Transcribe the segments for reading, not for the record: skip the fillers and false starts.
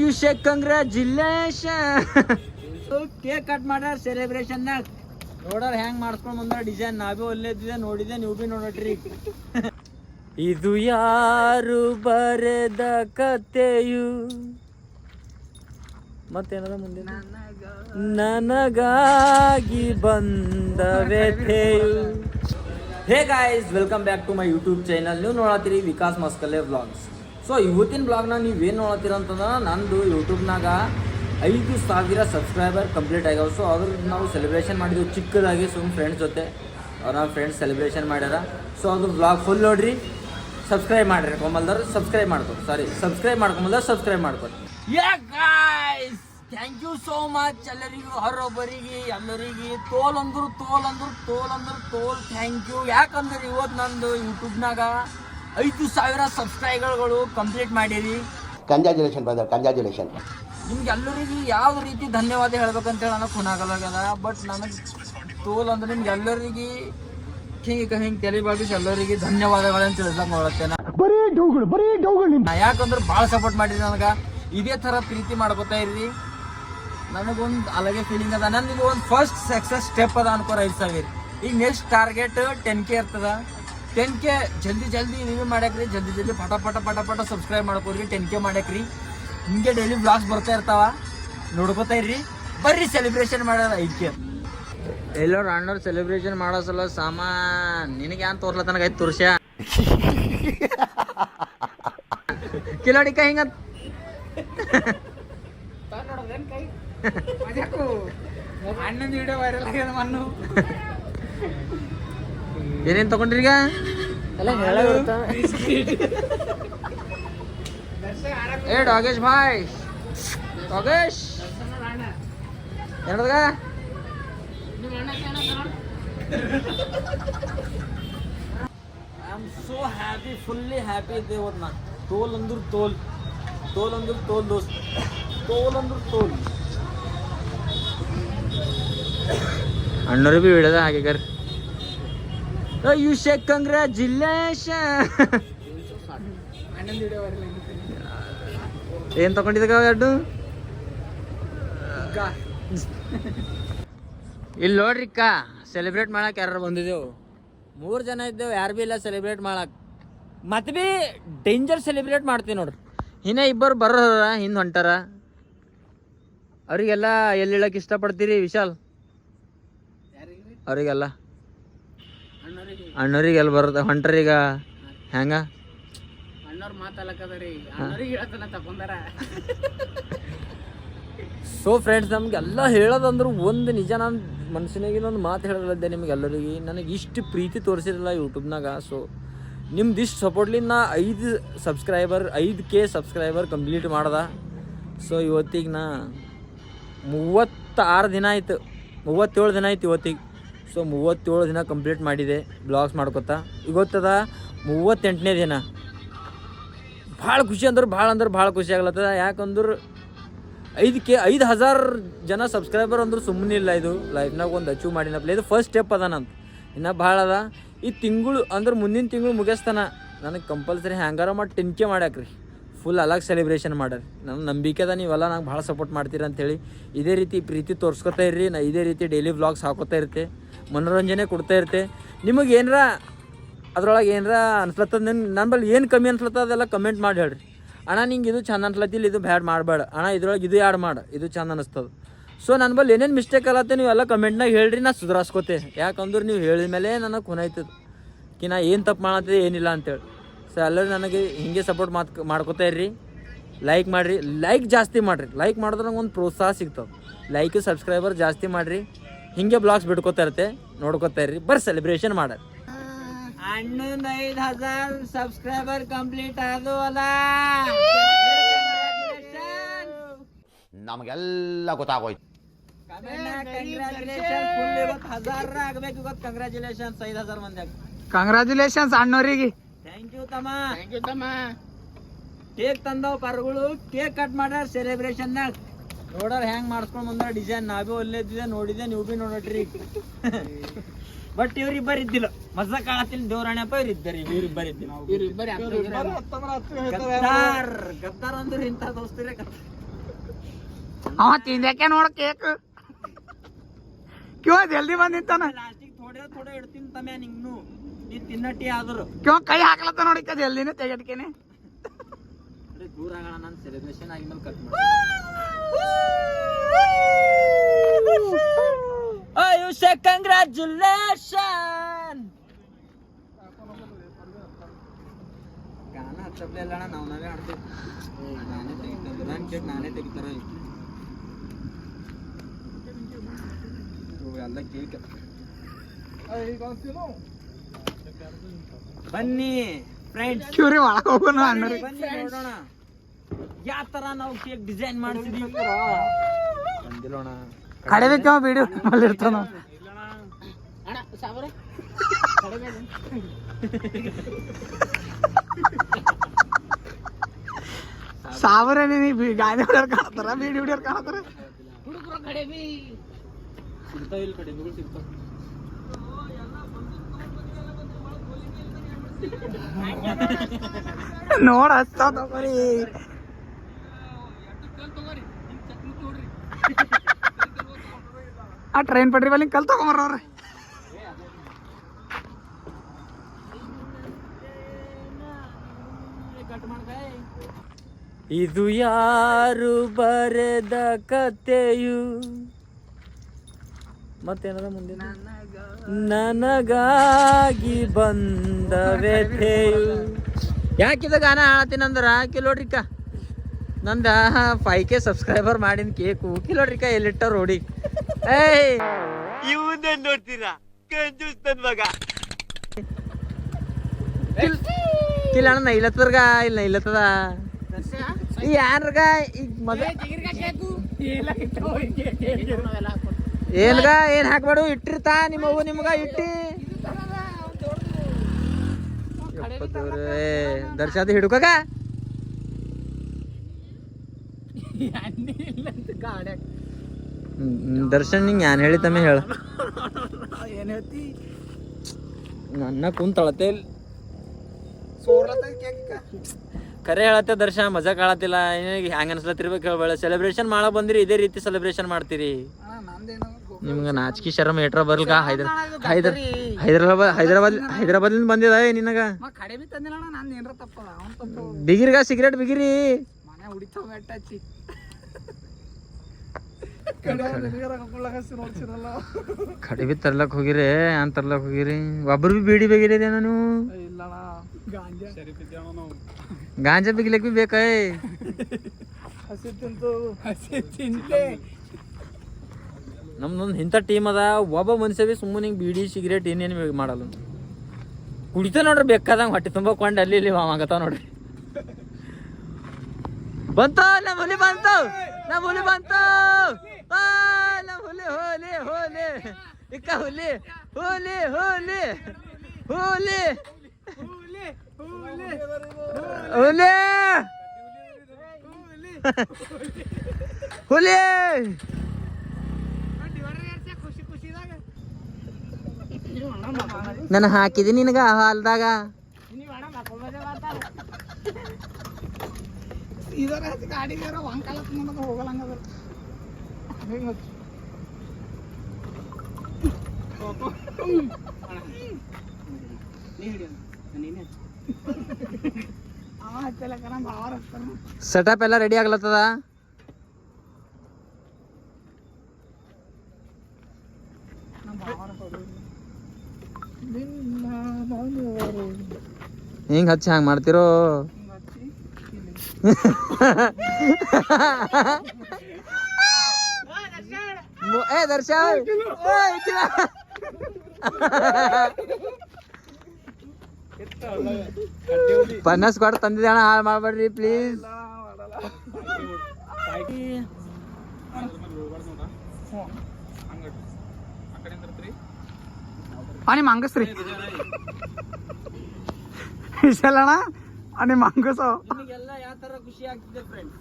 You ಶೇ congratulation. Cake cut ಮಾಡ್ಯಾರ celebration ನೋಡ್ರ ಹೆಂಗ್ ಮಾಡಿಸ್ಕೊಂಡ್ ಬಂದ ಡಿಸೈನ್. ನಾವೇ ಒಳ್ಳೆದಿದೆ ನೋಡಿದೆ, ನೀವು ಬಿ ನೋಡ್ರಿ. ಇದು ಯಾರು ಬರೆದ ಕಥೆಯು ಮತ್ತೇನದ ಮುಂದೆ ನನಗಾಗಿ ಬಂದ ವ್ಯಥೆಯು. Hey guys, welcome back to my YouTube channel. ನೀವು ನೋಡತ್ತೀರಿ ವಿಕಾಸ್ ಮಸ್ಕಲೆ ವ್ಲಾಗ್ಸ್. ಸೊ ಇವತ್ತಿನ ಬ್ಲಾಗ್ನಾಗ ನೀವೇನು ನೋಡತ್ತೀರ ಅಂತಂದ್ರೆ ನಂದು ಯೂಟ್ಯೂಬ್ನಾಗ 5,000 ಸಬ್ಸ್ಕ್ರೈಬರ್ ಕಂಪ್ಲೀಟ್ ಆಗ್ಯಾವ. ಸೊ ಅದ್ರ ನಾವು ಸೆಲೆಬ್ರೇಷನ್ ಮಾಡಿದ್ವಿ ಚಿಕ್ಕದಾಗಿ, ಫ್ರೆಂಡ್ಸ್ ಜೊತೆ. ಅವ್ರ ಫ್ರೆಂಡ್ಸ್ ಸೆಲೆಬ್ರೇಷನ್ ಮಾಡ್ಯಾರ. ಸೊ ಅದು ಬ್ಲಾಗ್ ಫುಲ್ ನೋಡ್ರಿ. ಸಬ್ಸ್ಕ್ರೈಬ್ ಮಾಡ್ರಿ ಕೊಂಬಲ್ದವ್ರು, ಸಬ್ಸ್ಕ್ರೈಬ್ ಮಾಡ್ಕೊರಿ. ಸಬ್ಸ್ಕ್ರೈಬ್ ಮಾಡ್ಕೊಂಬಲ್ದವ್ರು ಸಬ್ಸ್ಕ್ರೈಬ್ ಮಾಡ್ಕೊರಿ. Yeah guys, thank you so much ಎಲ್ಲರಿಗೂ, ಹೊರೊಬ್ಬರಿಗೆ ಎಲ್ಲರಿಗೆ ತೋಲ್ ಥ್ಯಾಂಕ್ ಯು. ಯಾಕಂದ್ರೆ ಇವತ್ತು ನಂದು ಯೂಟ್ಯೂಬ್ನಾಗ 5,000 ಸಬ್ಸ್ಕ್ರೈಬರ್ಗಳು ಕಂಪ್ಲೀಟ್ ಮಾಡಿರಿ. Congratulation brother, congratulation. ನಿಮ್ಗೆ ಎಲ್ಲರಿಗೆ ಯಾವ ರೀತಿ ಧನ್ಯವಾದ ಹೇಳ್ಬೇಕಂತೇಳಿ ನನಗೆ ಖುನಾಗಲಾಗ್ಯದ. ಬಟ್ ನನಗೆ ತೋಲ್ ಅಂದ್ರೆ ನಿಮ್ಗೆ ಎಲ್ಲರಿಗೆ ಹಿಂಗೆ ತೆಲಿಬಾಗಿಸಿ ಎಲ್ಲರಿಗೆ ಧನ್ಯವಾದಗಳನ್ನ ತಿಳಿಸಕ್ ನೋಡತ್ತೇನೆ. ಯಾಕಂದ್ರೆ ಭಾಳ ಸಪೋರ್ಟ್ ಮಾಡಿರಿ ನನಗೆ. ಇದೇ ಥರ ಪ್ರೀತಿ ಮಾಡ್ಕೋತಾ ಇರ್ರಿ. ನನಗೊಂದು ಅಲಗೆ ಫೀಲಿಂಗ್ ಅದ. ನನಗೆ ಒಂದು ಫಸ್ಟ್ ಸಕ್ಸಸ್ ಸ್ಟೆಪ್ ಅದ ಅನ್ಕೋರ 5,000. ಈಗ ನೆಕ್ಸ್ಟ್ ಟಾರ್ಗೆಟ್ 10K ಇರ್ತದ. 10K ಜಲ್ದಿ ರಿವ್ಯೂ ಮಾಡಕ್ರಿ. ಜಲ್ದಿ ಪಟ ಸಬ್ಸ್ಕ್ರೈಬ್ ಮಾಡ್ಕೊರಿ. 10K ಮಾಡಕ್ರಿ. ಹಿಂಗೆ ಡೈಲಿ ಬ್ಲಾಗ್ಸ್ ಬರ್ತಾ ಇರ್ತಾವ, ನೋಡ್ಕೋತಾ ಇರ್ರಿ. ಬರ್ರಿ ಸೆಲೆಬ್ರೇಷನ್ ಮಾಡೋದ 5K. ಎಲ್ಲರೂ ಅಣ್ಣವ್ರು ಸೆಲೆಬ್ರೇಷನ್ ಮಾಡೋ ಸಲ ಸಾಮಾನ್ ನಿನಗೆ ಏನ್ ತೋರ್ಲ ತನಕ 5 ವರ್ಷ ಕಿಲಾಡಿಕ ಹಿಂಗ ಅಣ್ಣನ ವಿಡಿಯೋ ವೈರಲ್ ಆಗ್ಯದ. ಮಣ್ಣು ಏನೇನ್ ತಗೊಂಡ್ರಿ ಈಗ? ಏ ಡಾಗೇಶ್ ಭಾಯ್, ಡಾಗೇಶ್ ಏನದ? I am so happy, fully happy ಇದ್ದೆ ಇವತ್ತು ನಾನು. ತೋಲ್ ಅಂದ್ರೆ ತೋಲ್ ದೋಸ್ತ್, ತೋಲ್ ಅಂದ್ರೆ ತೋಲ್. ಅಣ್ಣರು ಬಿ ಹಿಡದ ಹಾಗೆ ಯು ಶೇ ಕಂಗ್ರಾಚುಲೇಷನ್. ಏನ್ ತಗೊಂಡಿದ್ದ ಎರಡು? ಇಲ್ಲಿ ನೋಡ್ರಿ ಅಕ್ಕ, ಸೆಲೆಬ್ರೇಟ್ ಮಾಡಕ್ ಯಾರು ಬಂದಿದ್ದೆವು? 3 ಜನ ಇದ್ದೇವೆ, ಯಾರು ಬಿ ಇಲ್ಲ ಸೆಲೆಬ್ರೇಟ್ ಮಾಡಕ್. ಮತ್ತೆ ಬಿ ಡೇಂಜರ್ ಸೆಲೆಬ್ರೇಟ್ ಮಾಡ್ತೀವಿ ನೋಡ್ರಿ. ಇನ್ನ 2 ಬರೋರ ಹಿಂದೆ ಹೊಂಟಾರ. ಅವ್ರಿಗೆಲ್ಲ ಎಲ್ಲಿ ಹೇಳಕ್ ಇಷ್ಟಪಡ್ತೀರಿ ವಿಶಾಲ್? ಅವ್ರಿಗೆಲ್ಲ ಅಣ್ಣವ್ರಿಗೆಲ್ಲ ಬರೋದ ಹೊಂಟರೀಗ ಹೆಂಗ? ಸೊ ಫ್ರೆಂಡ್ಸ್, ನಮ್ಗೆಲ್ಲ ಹೇಳೋದಂದ್ರೆ ಒಂದು ನಿಜ. ನಾನು ಮನುಷ್ಯನಿಗೆ ಒಂದು ಮಾತು ಹೇಳೋದಿದ್ದೆ ನಿಮ್ಗೆಲ್ಲರಿಗೆ. ನನಗೆ ಇಷ್ಟು ಪ್ರೀತಿ ತೋರಿಸಿರಲ್ಲ ಯೂಟ್ಯೂಬ್ನಾಗ. ಸೊ ನಿಮ್ದು ಇಷ್ಟು ಸಪೋರ್ಟ್ಲಿ ನಾ 5K ಸಬ್ಸ್ಕ್ರೈಬರ್ ಕಂಪ್ಲೀಟ್ ಮಾಡ್ದೆ. ಸೊ ಇವತ್ತಿಗೆ ನಾ 36 ದಿನ ಆಯ್ತು, 37 ದಿನ ಆಯ್ತು ಇವತ್ತಿಗೆ. ಸೊ 37 ದಿನ ಕಂಪ್ಲೀಟ್ ಮಾಡಿದೆ ಬ್ಲಾಗ್ಸ್ ಮಾಡ್ಕೊತಾ. ಇವತ್ತದ 38ನೇ ದಿನ. ಭಾಳ ಖುಷಿ ಅಂದ್ರೆ ಭಾಳ ಖುಷಿ ಆಗ್ಲತ್ತದ. ಯಾಕಂದ್ರೆ 5,000 ಜನ ಸಬ್ಸ್ಕ್ರೈಬರ್ ಅಂದ್ರೆ ಸುಮ್ಮನೆ ಇಲ್ಲ. ಇದು ಲೈಫ್ನಾಗ ಒಂದು ಅಚೀವ್ ಮಾಡಿನಪ್ಲೆ. ಇದು ಫಸ್ಟ್ ಸ್ಟೆಪ್ ಅದ ನಂದು. ಇನ್ನೂ ಭಾಳ ಅದ. ಈ ತಿಂಗಳು ಅಂದ್ರೆ ಮುಂದಿನ ತಿಂಗಳು ಮುಗಿಸ್ತಾನ ನನಗೆ ಕಂಪಲ್ಸರಿ ಹ್ಯಾಂಗಾರ ಮಾಡಿ 10K ಮಾಡ್ಯಾಕ್ರಿ. ಫುಲ್ ಅಲಾಗ್ ಸೆಲೆಬ್ರೇಷನ್ ಮಾಡ್ರಿ. ನನ್ನ ನಂಬಿಕೆ ಅದ ನೀವೆಲ್ಲ ನಂಗೆ ಭಾಳ ಸಪೋರ್ಟ್ ಮಾಡ್ತೀರಿ ಅಂಥೇಳಿ. ಇದೇ ರೀತಿ ಪ್ರೀತಿ ತೋರಿಸ್ಕೊತಾ ಇರ್ರಿ. ನಾ ಇದೇ ರೀತಿ ಡೈಲಿ ವ್ಲಾಗ್ಸ್ ಹಾಕೋತಾ ಇರ್ತೆ, ಮನೋರಂಜನೆ ಕೊಡ್ತಾ ಇರ್ತೆ. ನಿಮಗೆ ಏನರ ಅದ್ರೊಳಗೆ ಏನರ ಅನ್ಸ್ಲತ್ತದ, ನನ್ನ ಬಳಿ ಏನು ಕಮ್ಮಿ ಅನ್ಸ್ಲತ್ತದ ಅದೆಲ್ಲ ಕಮೆಂಟ್ ಮಾಡಿ ಹೇಳ್ರಿ. ಅಣ್ಣ ನಿಂಗೆ ಇದು ಚಂದ ಅನ್ಸ್ಲತ್ತಿಲ್ಲ, ಇದು ಬ್ಯಾಡ್ ಮಾಡಬೇಡ ಅಣ್ಣ, ಇದ್ರೊಳಗೆ ಇದು ಆ್ಯಡ್ ಮಾಡು, ಇದು ಚಂದ ಅನ್ನಿಸ್ತದೆ. ಸೊ ನನ್ನ ಬಳಿ ಏನೇನು ಮಿಸ್ಟೇಕ್ ಅಲ್ಲತ್ತೆ ನೀವೆಲ್ಲ ಕಮೆಂಟ್ನಾಗ ಹೇಳ್ರಿ, ನಾ ಸುಧಾರಿಸ್ಕೋತೆ. ಯಾಕಂದ್ರೆ ನೀವು ಹೇಳಿದ ಮೇಲೆ ನನಗೆ ಖುನಾಯ್ತದ ನಾ ಏನು ತಪ್ಪು ಮಾಡತ್ತಿದೆ ಏನಿಲ್ಲ ಅಂತೇಳಿ. ಸೊ ಎಲ್ಲರೂ ನನಗೆ ಹಿಂಗೆ ಸಪೋರ್ಟ್ ಮಾಡ್ಕೋತಾ ಇರ್ರಿ. ಲೈಕ್ ಮಾಡಿರಿ, ಲೈಕ್ ಜಾಸ್ತಿ ಮಾಡಿರಿ. ಲೈಕ್ ಮಾಡಿದ್ರೆ ನಂಗೆ ಒಂದು ಪ್ರೋತ್ಸಾಹ ಸಿಗ್ತದೆ. ಲೈಕ್ ಸಬ್ಸ್ಕ್ರೈಬರ್ ಜಾಸ್ತಿ ಮಾಡಿರಿ. ಹಿಂಗೆ ಬ್ಲಾಗ್ಸ್ ಬಿಡ್ಕೋತಾ ಇರುತ್ತೆ, ನೋಡ್ಕೋತಾ ಇರ್ರಿ. ಬರ್ರಿ ಸೆಲೆಬ್ರೇಷನ್ ಮಾಡ್ರಿ. ಅಣ್ಣನ 5,000 ಸಬ್ಸ್ಕ್ರೈಬರ್ ಕಂಪ್ಲೀಟ್ ಆದವು ಅಲ್ಲ. ನಮಗೆಲ್ಲ ಗೊತ್ತಾಗೋಯ್ತು. ಕಂಗ್ರಾಚುಲೇಷನ್ಸ್ 5,000 ಮಂದಿ. ಕಂಗ್ರಾಚುಲೇಷನ್ಸ್ ಅಣ್ಣವ್ರಿಗೆ. ಥ್ಯಾಂಕ್ ಯು ತಮ್ಮ. ಕೇಕ್ ತಂದವ್ ಪರ್ಗಳು, ಕೇಕ್ ಕಟ್ ಮಾಡ್ಯಾರ ಸೆಲೆಬ್ರೇಷನ್. ನೋಡ್ರ ಹೆಂಗ್ ಮಾಡಿಸ್ಕೊಂಡ್ ಬಂದ್ರ ಡಿಸೈನ್ ನಾವೇ ಒಲ್ಲೆದ್ದಿದೆ ನೋಡಿದೆ ನೀವು ಬಿ ನೋಡ್ರಿ ಬಟ್ ಇವ್ರಿಬ್ಬರು ಇದ್ದಿಲ್ಲ ಮಜಾ ಕಾಣತಿಲ್ ದೇವರಾಣಪ್ಪ ಇವ್ರಿಬ್ಬರು ಇದ್ದಿಲ್ಲ ಗದ್ದಾರ್ ಅಂದ್ರೆ ಇಂಥ ದೋಸ್ತಿರೇ ಅವ ತಿಂದ್ಯಾಕೆ ನೋಡ ಕೇಕ್ ಕ್ಯೋ ಜಲ್ದಿ ಬಂದ್ ನಿಂತಾನ ಲಾಸ್ಟಿಗೆ ಥೋಡೆ ಇಡ್ತೀನಿ ತಮ್ಯ ನಿಂಗ್ನು ನೀ ತಿನ್ನಟ್ಟಿ ಆದ್ರು ಕ್ಯೋ ಕೈ ಹಾಕ್ಲತ್ತ ನೋಡಿಕ ಜಲ್ದಿನೇ ತೆಗೆಟ್ಕೇನೆ ದೂರ ಆಗೋಣ ನಾನು ಸೆಲೆಬ್ರೇಷನ್ ಆಗಿದ್ಮೇಲೆ ಕಟ್ ಮಾಡಿ ಯು ಸೇ ಕಂಗ್ರಾಚುಲೇಷನ್ ಗಾನ ಹಚ್ಚಪ್ಲೆ ಅಲ್ಲ ನಾವು ನಾವೇ ಆಡ್ತೀವಿ ನಾನೇ ತೆಗಿತಾರೆ ನಾನು ಕೇಕ್ ನಾನೇ ತೆಗಿತಾರೆ ಎಲ್ಲ ಕೇಕ್ ಬನ್ನಿ ಫ್ರೆಂಡ್ಸ್ ಕ್ಯೂರಿ ಒಳಗೆ ಹೋಗೋಣ ಅಣ್ಣರಿ ಬನ್ನಿ ನೋಡೋಣ ಯಾವ ತರ ನಾವು ಕೇಕ್ ಡಿಸೈನ್ ಮಾಡ್ತಿದೀವಿ ಬಂದಿಲ್ಲೋಣ ಕಡೆದಕ್ಕೆ ವಿಡಿಯೋ ಅಲ್ಲಿ ಇರ್ತಾನ ಸಾವಿರ ಗಾಡಿ ಹೊಡ್ಯಾರ ಕಾಣತಾರ ಬೀಡಿ ಹೊಡ್ಯಾರ ಕಾಣತಾರ ಸಿಗ್ತಾವ ಇಲ್ಲಿ ಕಡೆಗಳು ಸಿಗ್ತಾವ ನೋಡ ಹಚ್ತಾವ ತಗೋರಿ ಆ ಟ್ರೈನ್ ಪಟ್ರಿ ಬಲ್ಲಿ ಕಲ್ ತಗೊಂಬರ್ರಿ ಇದು ಯಾರು ಬರೆದ ಕಥೆಯು ಮತ್ತೇನದ ಮುಂದೆ ನನಗಾಗಿ ಬಂದ ವ್ಯಥೆಯು ಯಾಕಿದ ಗಾನ ಹಾಳತ್ತೀನಂದ್ರ ಕಿಲೋಡ್ರಿಕ ನಂದ 5K ಸಬ್ಸ್ಕ್ರೈಬರ್ ಮಾಡಿನ ಕೇಕು ಕಿಲೋಡ್ರಿಕ ಎಲ್ಲಿಟ್ಟ ರೋಡಿ ಏಯ್ ಇವನ್ನೇ ನೋಡ್ತೀರಾ ಕಂಜೂಸ್ತನ್ ಮಗ ಕಿಲಣ ನೈಲತ್ತರ್ಗ ಇಲ್ಲ ನೈಲತ್ತದ ಯಾರ್ಗ ಈಗ ಮಗ ಏನ್ಗ ಏನ್ ಹಾಕ್ಬೇಡು ಇಟ್ಟಿರ್ತಾ ನಿಮ್ಮವು ನಿಮ್ಗ ಇಟ್ಟಿ ದರ್ಶಾದ ಹಿಡುಕಾಗ ದರ್ಶನ್ ನಿಂಗೆ ಏನ್ ಹೇಳಿತಮ್ಮೆ ಹೇಳ ಏನ್ ಹೇಳ್ತಿ ನನ್ನ ಕುಂತಳತೆ ಕರೆ ಹೇಳತ್ತೆ ದರ್ಶನ ಮಜಾ ಕಾಳತಿಲ್ಲ ಹ್ಯಾಂಗ ಅನ್ಸ್ಲತ್ತಿರ್ಬೇಕು ಹೇಳ್ಬೇಡ ಸೆಲೆಬ್ರೇಷನ್ ಮಾಡಕ್ ಬಂದಿರಿ ಇದೇ ರೀತಿ ಸೆಲೆಬ್ರೇಷನ್ ಮಾಡ್ತೀರಿ ನಿಮ್ಗೆ ನಾಚಿಕೆ ಶರಮ್ ಏಟ್ರ ಬರ್ಲ್ಕ ಹೈದರಾಬಾದ್ಲಿಂದ ಬಂದಿದ ನಿನಗ ಕಡೆ ಬಿ ತಂದಿಲ್ಲ ನಂದು ಏನ್ರ ತಪ್ಪದ ಅವನ್ ತಪ್ಪು ಬಿಗಿರಿಗ ಸಿಗರೇಟ್ ಬಿಗಿರಿ ಮನೆ ಹುಡಿತಾವ ಮೆಟ್ಟಾಚಿ ಕಡೆ ಬಿ ತರ್ಲಕ್ ಹೋಗಿರಿ ಅಂತ ತರ್ಲಕ್ ಹೋಗಿರಿ ಒಬ್ರು ಬಿ ಬೀಡಿ ಬೇಗಿರಿ ನೀವು ಗಾಂಜಾ ಬಿಗ್ಲಿಕ್ ಬಿ ಬೇಕ ನಮ್ದೊಂದು ಇಂಥ ಟೀಮ್ ಅದ ಒಬ್ಬ ಮನುಷ್ಯ ಬಿ ಸುಮ್ಮನೆ ಹಿಂಗೆ ಬೀಡಿ ಸಿಗರೇಟ್ ಏನೇನು ಮಾಡಲ್ಲ ಕುಡಿತ ನೋಡ್ರಿ ಬೇಕಾದಂಗೆ ಹೊಟ್ಟೆ ತುಂಬ ಕೊಂಡು ಅಲ್ಲಿ ಇಲ್ಲಿ ಆಗತ್ತಾವ ನೋಡ್ರಿ ಬಂತು ನಮ್ಮ ಹುಲಿ ಬಂತು ನಮ್ಮ ಹುಲಿ ಬಂತು ನಮ್ಮ ಹುಲಿ ಹೋಲಿ ಹೋಲಿ ಇಕ್ಕ ಹುಲಿ ಹೋಲಿ ಹೋಲಿ ಹೋಲಿ ಹುಲಿ ಹುಲಿ ನಾನು ಹಾಕಿದ್ದೀನಿ ನಿನಗ ಹಾಲ್ದಾಗ ಇದರ ಗಾಡಿ ಒಂದ್ಕಾಲ ಹೋಗಲಂಗ ಸೆಟಪ್ ಎಲ್ಲ ರೆಡಿ ಆಗ್ಲತ್ತದ ಹಿಂಗ ಹಚ್ಚಿ ಹಂಗ ಮಾಡ್ತಿರೋ ಏ ದರ್ಶನ್ ಪನ್ನಸ್ ಕೊಟ್ಟು ತಂದಿದ್ದೆ ಅಣ್ಣ ಹಾಳು ಮಾಡ್ಬೇಡ್ರಿ ಪ್ಲೀಸ್ आणि मांगस रे ವಿಶಾಲಣ್ಣ आणि मांगस ನಿಮಗೆಲ್ಲ ಯಾವ ತರ ಖುಷಿ ಆಗ್ತಿದೆ ಫ್ರೆಂಡ್ಸ್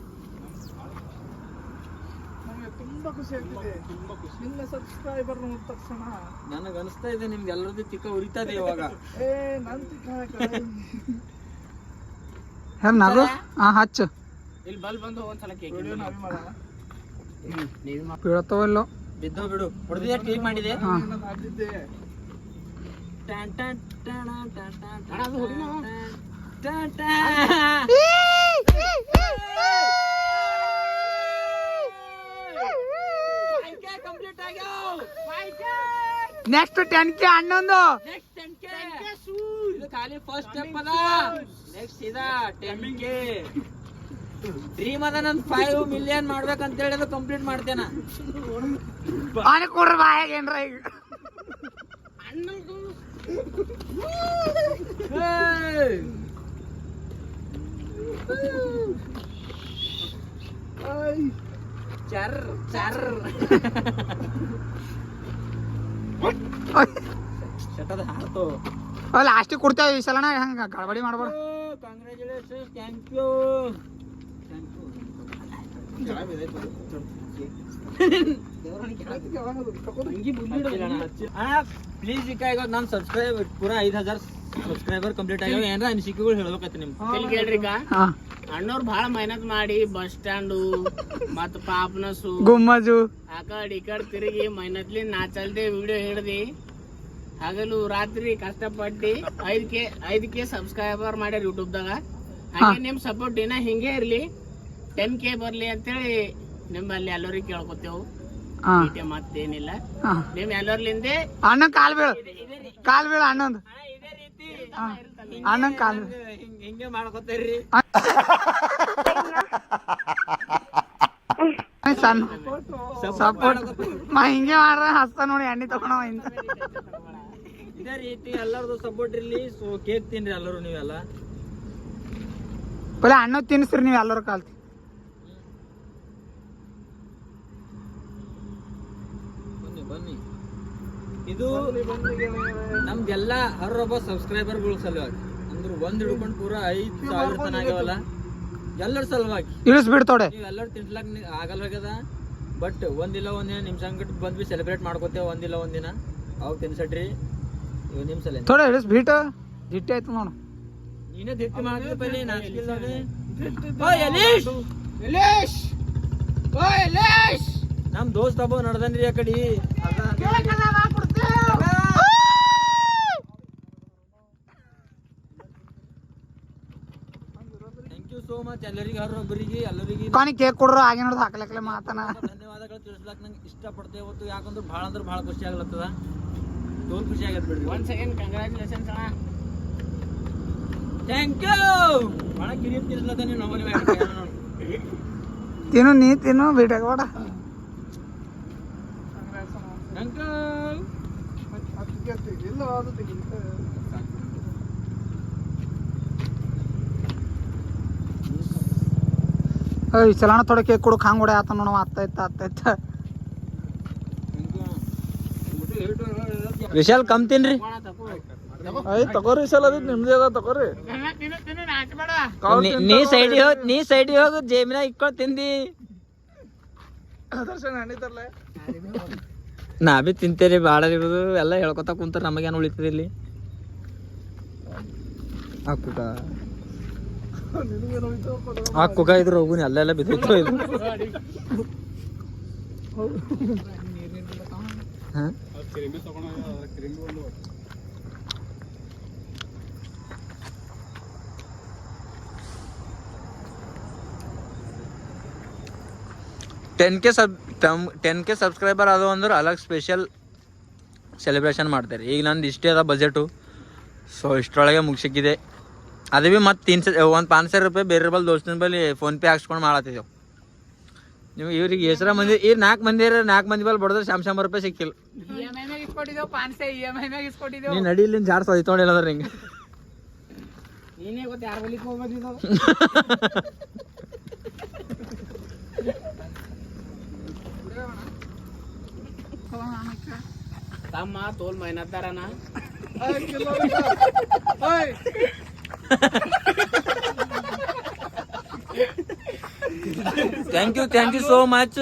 ತುಂಬಾ ಖುಷಿ ಆಗ್ತಿದೆ. ನಿನ್ನ ಸಬ್ಸ್ಕ್ರೈಬರ್ ನೋಡಿದ ತಕ್ಷಣ ನನಗೆ ಅನಿಸ್ತಾ ಇದೆ ನಿಮ್ಗೆ ಎಲ್ಲರದ್ದು ತಿಕ್ಕ ಉರಿತದೆ ಇವಾಗ. ನನ್ ನಗು ಹಚ್ಚು ಇಲ್ಲಿ ಬಲ್ ಬಂದು ಒಂದ್ಸಲ ಕೇಕ್ ಬೀಳತ್ತವಲ್ಲೋ ಬಿದ್ದೋ ಬಿಡು ಹೊಡೆದಿದ್ದೆ ಕ್ಲಿಕ್ ಮಾಡಿದೆ. ಹಾಕಿದ್ದೆ ಟನ್ ಟನ್ ಟಣ ಟನ್ ಟನ್ ಅಣ್ಣ, ಅದು ಹೊಡಿ ನಾವು. Ton ton. ಕಂಪ್ಲೀಟ್ ಆಗ್ಯಾವ. ನೆಕ್ಸ್ಟ್ 10K ಹನ್ನೊಂದು ನೆಕ್ಸ್ಟ್ 10K. ಇದು ಖಾಲಿ ಫಸ್ಟ್ ಸ್ಟೆಪ್ ಅದ. ನೆಕ್ಸ್ಟ್ ಇದ 10K ಡ್ರೀಮ್ ಅದ. ನನ್ 5 ಮಿಲಿಯನ್ ಮಾಡ್ಬೇಕಂತ ಹೇಳಿದ್ರೆ ಕಂಪ್ಲೀಟ್ ಮಾಡ್ತೇನ. ಪಾನಿ ಕೊಡ್ರಿ ಬಾಯಾಗ ಏನ್ರ ಈಗ ಚರ್ ಚರ್ ಶಟದ ಹಾರ್ತು. ಲಾಸ್ಟಿಗೆ ಕೊಡ್ತೇವೆ ಈ ಸಲನ ಹಂಗ ಗಡಬಡಿ ಮಾಡ್ಬೇಡ. ಕಂಗ್ರ್ಯಾಚುಲೇಷನ್. Thank you. ಪ್ಲೀಸ್ ಈಗ ನಾನು ಸಬ್ಸ್ಕ್ರೈಬ್ ಪೂರಾ 5000 ಸಬ್ಸ್ಕ್ರೈಬರ್ ಕಂಪ್ಲೀಟ್ ಆಗ್ಯಾವ. ಏನಾರ ಅನಿಸಿಕೆಗಳು ಹೇಳ್ಬೇಕತ್ತ ನಿಮ್ಗೆ. ಇಲ್ಲಿ ಕೇಳ್ರಿ ಈಗ ಹಾ ಅಣ್ಣವ್ರು ಬಹಳ ಮೆಹನತ್ ಮಾಡಿ ಬಸ್ ಸ್ಟ್ಯಾಂಡು ಮತ್ತ ಪಾಪನಸು ಗುಮ್ಮಜು ಆ ಕಡೆ ಈ ಕಡೆ ತಿರುಗಿ ಮೆಹನತ್ಲಿ ನಾ ಚಲ್ದೆ ವಿಡಿಯೋ ಹಿಡ್ದಿ ಹಗಲು ರಾತ್ರಿ ಕಷ್ಟಪಟ್ಟು 5K ಸಬ್ಸ್ಕ್ರೈಬರ್ ಮಾಡ್ಯಾರ ಯೂಟ್ಯೂಬ್ ದಾಗ. ಹಾಗೆ ನಿಮ್ ಸಪೋರ್ಟ್ ಏನ ಹಿಂಗೆ ಇರ್ಲಿ 10K ಬರ್ಲಿ ಅಂತೇಳಿ ನಿಮ್ಮಲ್ಲಿ ಎಲ್ಲರಿಗೆ ಕೇಳ್ಕೊತೇವು. ಹಾ ಮತ್ತೇನಿಲ್ಲ, ಹಾ ನಿಮ್ ಎಲ್ಲರ್ಲಿಂದೆ ಅಣ್ಣ ಕಾಲ್ ಬೀಳ ಅಣ್ಣಂದು ಇದೇ ರೀತಿ ಅಣ್ಣನ್ ಕಾಲ್ ಹಿಂಗೆ ಮಾಡ್ಕೊತೀರಿ. ಸಣ್ಣ ಸಪೋರ್ಟ್ ಹಿಂಗೆ ಮಾಡ್ರ ಹಸ್ತ ನೋಡಿ ಎಣ್ಣೆ ತಗೊಂಡವ ಇಂತ. ಇದೇ ರೀತಿ ಎಲ್ಲರದು ಸಪೋರ್ಟ್ ಇರ್ಲಿ. ಸೊ ಕೇಕ್ ತಿನ್ರಿ ಎಲ್ಲರೂ ನೀವೆಲ್ಲ. ಬಲೆ ಅಣ್ಣ ತಿನ್ಸ್ರಿ ನೀವು ಎಲ್ಲರೂ ಕಾಲ್ತಿ. ಬನ್ನಿ ಬನ್ನಿ. ಇದು ನಮ್ದೆಲ್ಲ ಹರೊಬ್ಬ ಸಬ್ಸ್ಕ್ರೈಬರ್ಗಳ ಸಲುವಾಗಿ. ಅಂದ್ರೆ ಒಂದ್ ಹಿಡ್ಕೊಂಡು ಪೂರಾ 5000 ತನ ಆಗ್ಯಾವಲ್ಲ ಎಲ್ಲರ ಸಲುವಾಗಿ. ಇಳಿಸ್ಬಿಡ್ತೋಡೆ ನೀವು ಎಲ್ಲರೂ ತಿನ್ಸ್ಲಾಕ ಆಗಲ್ವಾಗ್ಯದ. ಬಟ್ ಒಂದಿಲ್ಲ ಒಂದಿನ ನಿಮ್ ಸಂಗಟ್ ಬಂದ್ವಿ ಸೆಲೆಬ್ರೇಟ್ ಮಾಡ್ಕೋತೇವೆ. ಒಂದಿಲ್ಲ ಒಂದಿನ ಅವಾಗ ತಿನ್ಸಟ್ರಿ. ಇವ್ ನಿಮ್ ಸಲ ಥೋಡೆ ಇಳಿಸ್ಬಿಟ್ಟು ಜಿಟ್ಟಿ ಆಯ್ತು ನೋಡು. ನೀನೇ ದಿಟ್ಟಿ ಮಾಡಿದ್ವಿ ಪೈಲಿ ನಾಚಿಕಿಲ್ಲಾನೆ. ನಮ್ ದೋಸ್ತ ಒಬ್ಬ ನಡ್ದನ್ರಿ ಆ ಕಡೆ. ಥ್ಯಾಂಕ್ ಯು ಸೋ ಮಚ್ ಎಲ್ಲರಿಗೆ ಹರೊಬ್ಬರಿಗೆ ಎಲ್ಲರಿಗೆ ಕಾನಿ ಕೇಕ್ ಕೊಡ್ರು ಹಾಗೆ ನೋಡ್ದು ಹಾಕ್ಲಕ್ಲೆ ಮಾತನ ಧನ್ಯವಾದಗಳು ತಿಳಿಸ್ಲಾಕ್ ನಂಗೆ ಇಷ್ಟಪಡ್ತೇವೆ ಇವತ್ತು. ಯಾಕಂದ್ರೆ ಭಾಳ ಖುಷಿ ಆಗ್ಲತ್ತದ. ತೋಲ್ ಖುಷಿ ಆಗತ್ತೆ ಬಿಡ್ರಿ. ಒಂದ್ ಸೆಕೆಂಡ್ ಕಂಗ್ರಾಚುಲೇಷನ್ಸ್ ಅಣ್ಣ. Thank you. ಭಾಳ ಕಿರಿಯಪ್ ತಿಳಿಸ್ಲತ್ತ ನೀವು ನಮ್ಮಲ್ಲಿ. ತಿನ್ನು ನೀ ತಿನ್ನು ಬಿಡಕ್ ಬೇಡ. Thank you. ಈ ಸಲನ ಥೋಡೆ ಕೇಕ್ ಕೊಡಕ್ ಹಂಗ ಹೊಡೆ ಆತ ನೋಡವ. ಅತ್ತ ವಿಶಾಲ್ ಕಮ್ ತಿನ್ರಿ. ತಗೋರಿ ಈ ಸಲ ನಿಮ್ದೇ ಅದ ತಗೋರಿ. ನೀ ಸೈಡಿಗೆ ಹೋಗು. ಜೇಮಿನ ಇಕ್ಕೊಂಡು ತಿಂದಿ. ನಾ ಬಿ ತಿಂತೇರಿ. ಭಾಳ ಇರೋದು ಎಲ್ಲ ಹೇಳ್ಕೊತಾ ಕುಂತಾರ. ನಮಗೇನು ಉಳಿತದ ಇಲ್ಲಿ. ಹಾಕುಗ ಇದ್ರ ಹೋಗುನಿ ಅಲ್ಲೆಲ್ಲ ಬಿದ್ದೈತೋ ಇದು. ಟೆನ್ ಕೆ ಸಬ್ಸ್ಕ್ರೈಬರ್ ಅದು ಅಂದ್ರೆ ಅಲಗ್ ಸ್ಪೆಷಲ್ ಸೆಲೆಬ್ರೇಷನ್ ಮಾಡ್ತಾರೆ. ಈಗ ನಂದು ಇಷ್ಟೇ ಅದ ಬಜೆಟು. ಸೊ ಇಷ್ಟರೊಳಗೆ ಮುಗಿಸಿಕ್ಕಿದೆ. ಅದು ಭೀ ಮತ್ತು ಒಂದು 500 ರೂಪಾಯಿ ಬೇರೆ ಬಲ್ ದೋಸ್ತಿನ ಬಲ್ಲಿ ಫೋನ್ಪೇ ಹಾಕ್ಸ್ಕೊಂಡು ಮಾಡತ್ತಿದ್ದೆವು. ನೀವು ಇವ್ರಿಗೆ ಹೆಸರ ಮಂದಿ ಈ 4 ಮಂದಿ ಬಲ್ ಬಡದ್ರೆ ಶಾಮ್ ರೂಪಾಯಿ ಸಿಕ್ಕಿಲ್ಲ. ನೀನು ನಡಿ ಇಲ್ಲಿಂದ ಜಾಡ್ಸ ತೊಗೊಂಡಿಲ್ಲದ್ರ ಹಿಂಗೆ. ನೀನೇ ಗೊತ್ತ ಯಾರ ಬಲಿಕ್ ಹೋಗ್ಬಂದಿದ್ದು. ತಮ್ಮ ತೋಲ್ ಮೆಹನತ್ತಾರನ. Thank you so much.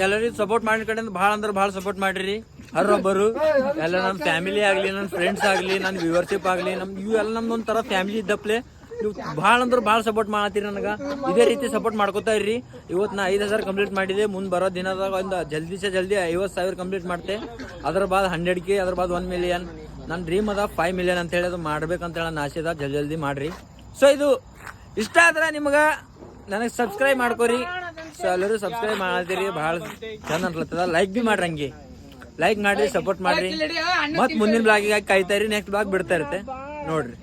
ಎಲ್ಲರಿಗೂ ಸಪೋರ್ಟ್ ಮಾಡಿ ಕಡೆಯಿಂದ ಭಾಳ ಅಂದ್ರೆ ಭಾಳ ಸಪೋರ್ಟ್ ಮಾಡಿರಿ ಹರೊಬ್ಬರು ಎಲ್ಲ ನಮ್ಮ ಫ್ಯಾಮಿಲಿ ಆಗಲಿ ನನ್ನ ಫ್ರೆಂಡ್ಸ್ ಆಗಲಿ ನನ್ನ ವ್ಯೂವರ್ಶಿಪ್ ಆಗಲಿ ಇವೆಲ್ಲ ನಮ್ದು ಒಂಥರ ಫ್ಯಾಮಿಲಿ ಇದ್ದಪ್ಲೆ ನೀವು ಭಾಳ ಅಂದ್ರೆ ಭಾಳ ಸಪೋರ್ಟ್ ಮಾಡತ್ತೀರಿ ನನಗೆ ಇದೇ ರೀತಿ ಸಪೋರ್ಟ್ ಮಾಡ್ಕೋತಾ ಇರ್ರಿ. ಇವತ್ತು ನಾ 5,000 ಕಂಪ್ಲೀಟ್ ಮಾಡಿದೆ. ಮುಂದೆ ಬರೋ ದಿನದಾಗ ಒಂದು ಜಲ್ದಿ 50,000 ಕಂಪ್ಲೀಟ್ ಮಾಡ್ತೆ. ಅದ್ರ ಬಾದ್ 100K, ಅದ್ರ ಬಾದ್ 1 ಮಿಲಿಯನ್. ನನ್ನ ಡ್ರೀಮ್ ಅದ 5 ಮಿಲಿಯನ್ ಅಂತ ಹೇಳಿ ಅದು ಮಾಡ್ಬೇಕಂತ ಹೇಳಿ ಆಸೆ ಅದ. ಜಲ್ದಿ ಮಾಡ್ರಿ. ಸೊ ಇದು ಇಷ್ಟ ಆದ್ರೆ ನಿಮ್ಗೆ ನನಗೆ ಸಬ್ಸ್ಕ್ರೈಬ್ ಮಾಡ್ಕೊರಿ. ಸೊ ಎಲ್ಲರೂ ಸಬ್ಸ್ಕ್ರೈಬ್ ಮಾಡತ್ತೀರಿ, ಭಾಳ ಚಂದ ಅನ್ಲತ್ತದ. ಲೈಕ್ ಭೀ ಮಾಡ್ರಿ, ಹಂಗೆ ಲೈಕ್ ಮಾಡ್ರಿ, ಸಪೋರ್ಟ್ ಮಾಡ್ರಿ. ಮತ್ತು ಮುಂದಿನ ಬ್ಲಾಗಿಗೆ ಕಾಯ್ತಾ ಇರಿ. ನೆಕ್ಸ್ಟ್ ಬ್ಲಾಗ್ ಬಿಡ್ತಾ ಇರುತ್ತೆ ನೋಡ್ರಿ.